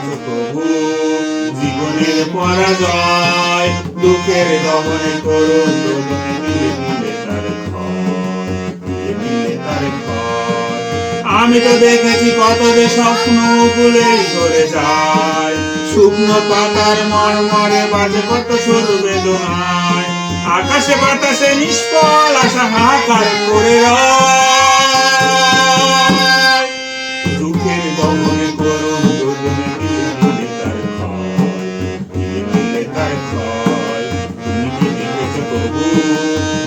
দেখেছো প্রভু জীবনের পরাজয়, দুঃখের দমনে করুণ রোদনে মিলে মিলে তার ক্ষয়, মিলে মিলে তার ক্ষয়। আমি তো দেখেছি কত যে স্বপ্ন মুকুলেই ঝরে যায়, শুকনো পাতার মরমরে বাজে কত সুর বেদনায়, আকাশে বাতাসে নিষ্ফল আশা হাহাকার করে রয়। দুঃখের দমনে করুণ রোদনে মিলে মিলে তার ক্ষয়, মিলে মিলে তার ক্ষয়। তুমি কি দেখেছো প্রভু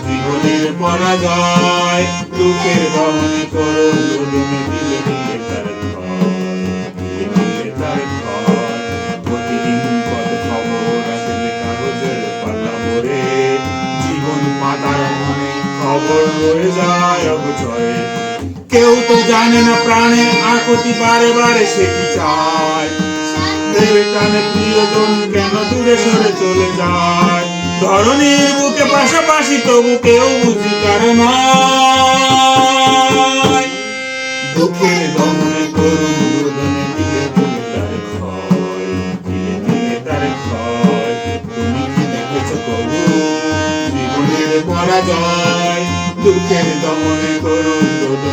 জীবনের পরাজয়, দুঃখের দমনে করুণ রোদনে মিলে মিলে তার ক্ষয়, মিলে মিলে তার ক্ষয়। প্রতিদিন কত খবর আসে যে কাগজের পাতা ভরে, জীবন পাতার মনে খবর রয়ে যায় অবচয়ে। কেউ তো জানে না প্রাণে আকুতি বারে বারে সে কি চায়, দেবে টানে প্রিয়জন কেন দূরে সরে চলে যায়। ধরনীর বুকে পাশাপাশি তবু কেউ বুঝি কারে নয়। দুঃখের দমনে করুণ রোদনে মিলে মিলে তার ক্ষয়, মিলে মিলে তার ক্ষয়। তুমি কি দেখেছো প্রভু জীবনের পরাজয়, দুঃখের দমনে করুণ রোদনে